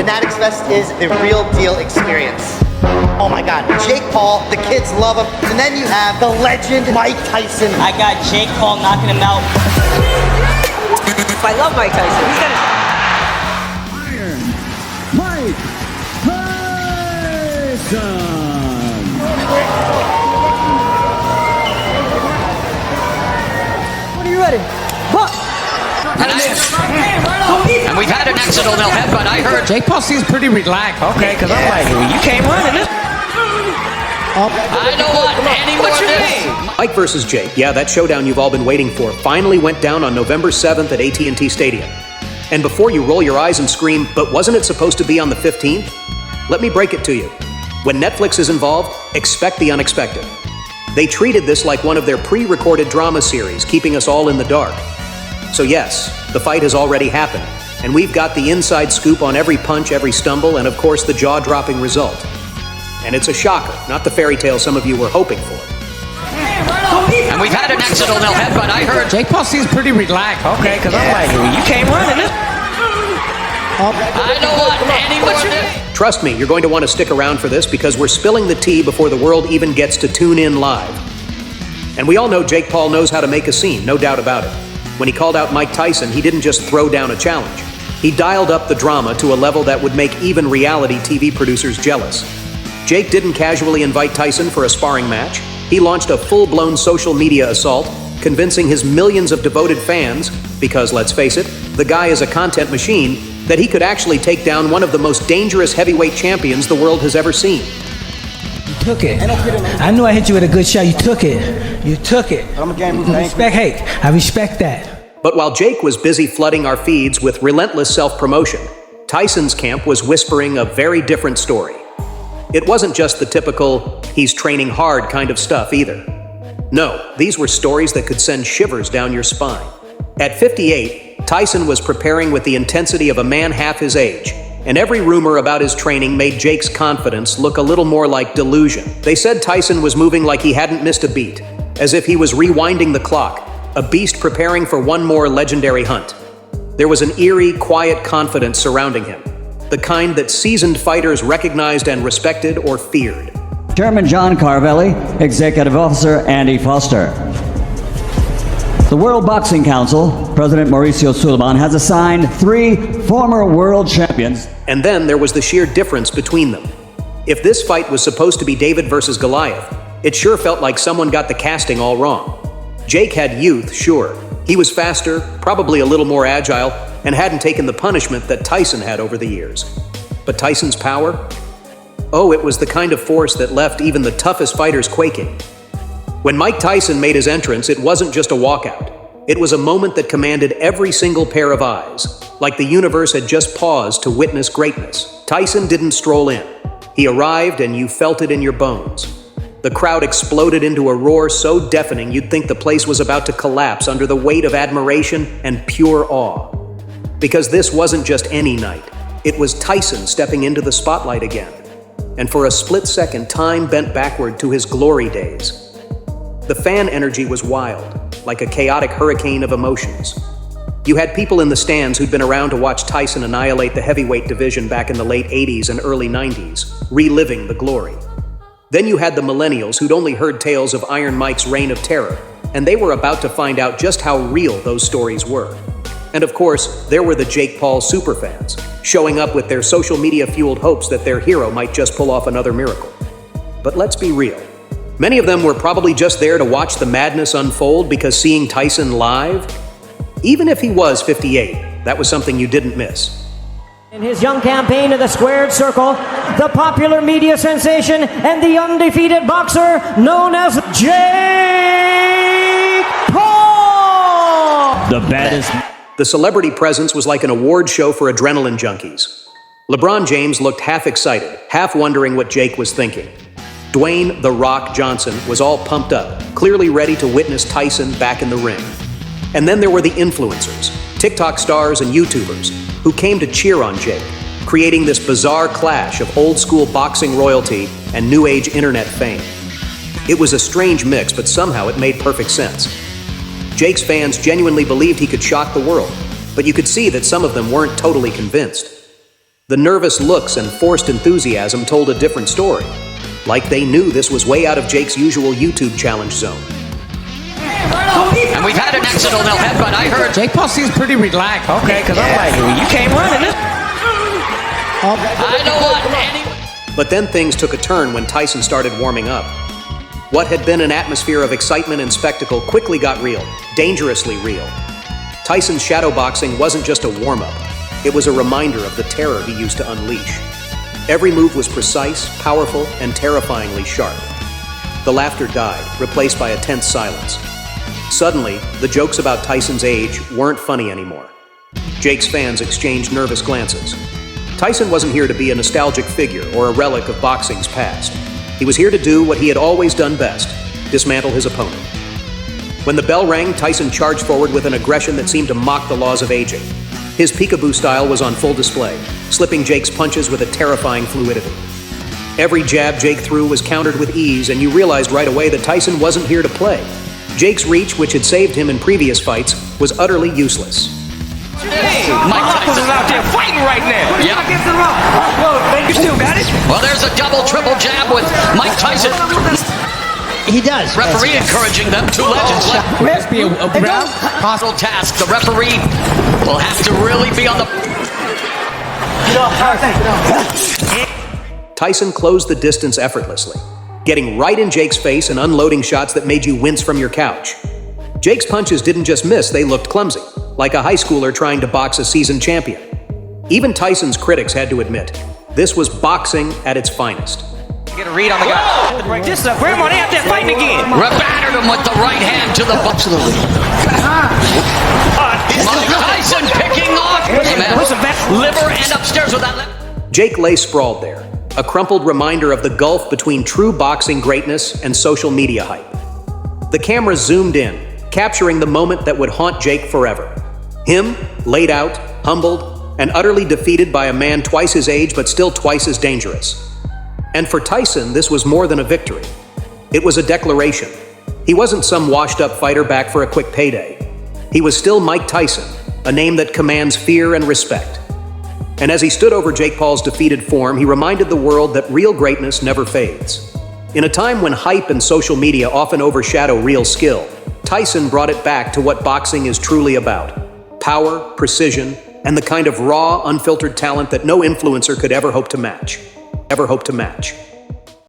Fanatics Fest is the real deal experience. Oh my God, Jake Paul, the kids love him. And then you have the legend Mike Tyson. I got Jake Paul knocking him out. I love Mike Tyson. He's gonna... Iron Mike Tyson. What are you ready? And we've had an accidental headbutt. I heard Jake Paul seems pretty relaxed. Okay, because I'm like, you came running this. I don't want any more of this. Mike versus Jake, yeah, that showdown you've all been waiting for, finally went down on November 7th at AT&T Stadium. And before you roll your eyes and scream, but wasn't it supposed to be on the 15th? Let me break it to you. When Netflix is involved, expect the unexpected. They treated this like one of their pre-recorded drama series, keeping us all in the dark. So yes, the fight has already happened, and we've got the inside scoop on every punch, every stumble, and of course the jaw-dropping result. And it's a shocker, not the fairy tale some of you were hoping for. And we've had an accidental headbutt. I heard Jake Paul seems pretty relaxed. Okay, because I'm like, you came running this. I don't want any more of this. Trust me, you're going to want to stick around for this because we're spilling the tea before the world even gets to tune in live. And we all know Jake Paul knows how to make a scene, no doubt about it. When he called out Mike Tyson, he didn't just throw down a challenge. He dialed up the drama to a level that would make even reality TV producers jealous. Jake didn't casually invite Tyson for a sparring match. He launched a full-blown social media assault, convincing his millions of devoted fans, because let's face it, the guy is a content machine, that he could actually take down one of the most dangerous heavyweight champions the world has ever seen. You took it. I knew I hit you with a good shot. You took it. You took it. I'm a game Respect, hey, I respect that. But while Jake was busy flooding our feeds with relentless self-promotion, Tyson's camp was whispering a very different story. It wasn't just the typical, he's training hard kind of stuff either. No, these were stories that could send shivers down your spine. At 58, Tyson was preparing with the intensity of a man half his age, and every rumor about his training made Jake's confidence look a little more like delusion. They said Tyson was moving like he hadn't missed a beat, as if he was rewinding the clock, a beast preparing for one more legendary hunt. There was an eerie, quiet confidence surrounding him, the kind that seasoned fighters recognized and respected or feared. Chairman John Carvelli, Executive Officer Andy Foster. The World Boxing Council, President Mauricio Suleiman, has assigned 3 former world champions. And then there was the sheer difference between them. If this fight was supposed to be David versus Goliath, it sure felt like someone got the casting all wrong. Jake had youth, sure. He was faster, probably a little more agile, and hadn't taken the punishment that Tyson had over the years. But Tyson's power? Oh, it was the kind of force that left even the toughest fighters quaking. When Mike Tyson made his entrance, it wasn't just a walkout. It was a moment that commanded every single pair of eyes, like the universe had just paused to witness greatness. Tyson didn't stroll in. He arrived and you felt it in your bones. The crowd exploded into a roar so deafening you'd think the place was about to collapse under the weight of admiration and pure awe. Because this wasn't just any night. It was Tyson stepping into the spotlight again. And for a split second, time bent backward to his glory days. The fan energy was wild, like a chaotic hurricane of emotions. You had people in the stands who'd been around to watch Tyson annihilate the heavyweight division back in the late 80s and early 90s, reliving the glory. Then you had the millennials who'd only heard tales of Iron Mike's reign of terror, and they were about to find out just how real those stories were. And of course, there were the Jake Paul superfans, showing up with their social media-fueled hopes that their hero might just pull off another miracle. But let's be real. Many of them were probably just there to watch the madness unfold because seeing Tyson live, even if he was 58, that was something you didn't miss. In his young campaign in the squared circle, the popular media sensation and the undefeated boxer known as Jake Paul! The baddest. The celebrity presence was like an award show for adrenaline junkies. LeBron James looked half excited, half wondering what Jake was thinking. Dwayne "The Rock" Johnson was all pumped up, clearly ready to witness Tyson back in the ring. And then there were the influencers, TikTok stars and YouTubers, who came to cheer on Jake, creating this bizarre clash of old-school boxing royalty and new-age internet fame. It was a strange mix, but somehow it made perfect sense. Jake's fans genuinely believed he could shock the world, but you could see that some of them weren't totally convinced. The nervous looks and forced enthusiasm told a different story. Like they knew this was way out of Jake's usual YouTube challenge zone. And we've had an accidental headbutt. I heard Jake Paul seems pretty relaxed. Okay, because I'm like, you came running this. I know what. Anyway. But then things took a turn when Tyson started warming up. What had been an atmosphere of excitement and spectacle quickly got real, dangerously real. Tyson's shadowboxing wasn't just a warm-up. It was a reminder of the terror he used to unleash. Every move was precise, powerful, and terrifyingly sharp. The laughter died, replaced by a tense silence. Suddenly, the jokes about Tyson's age weren't funny anymore. Jake's fans exchanged nervous glances. Tyson wasn't here to be a nostalgic figure or a relic of boxing's past. He was here to do what he had always done best, dismantle his opponent. When the bell rang, Tyson charged forward with an aggression that seemed to mock the laws of aging. His peekaboo style was on full display, slipping Jake's punches with a terrifying fluidity. Every jab Jake threw was countered with ease, and you realized right away that Tyson wasn't here to play. Jake's reach, which had saved him in previous fights, was utterly useless. Hey, Mike Tyson is out there fighting right now. Yeah. You still got it? Well, there's a double, triple jab with Mike Tyson. He does. Referee encouraging them. Two legends left. Will this be a round? Possible task. The referee will have to really be on the... Tyson closed the distance effortlessly, getting right in Jake's face and unloading shots that made you wince from your couch. Jake's punches didn't just miss, they looked clumsy, like a high schooler trying to box a seasoned champion. Even Tyson's critics had to admit, this was boxing at its finest. Get a read on the guy. This is a grandma. They out there fighting again. Battered him with the right hand to the... Absolutely. Mike Tyson picking off liver and upstairs with that left. Jake lay sprawled there, a crumpled reminder of the gulf between true boxing greatness and social media hype. The camera zoomed in, capturing the moment that would haunt Jake forever. Him, laid out, humbled, and utterly defeated by a man twice his age but still twice as dangerous. And for Tyson, this was more than a victory. It was a declaration. He wasn't some washed-up fighter back for a quick payday. He was still Mike Tyson, a name that commands fear and respect. And as he stood over Jake Paul's defeated form, he reminded the world that real greatness never fades. In a time when hype and social media often overshadow real skill, Tyson brought it back to what boxing is truly about: power, precision, and the kind of raw, unfiltered talent that no influencer could ever hope to match.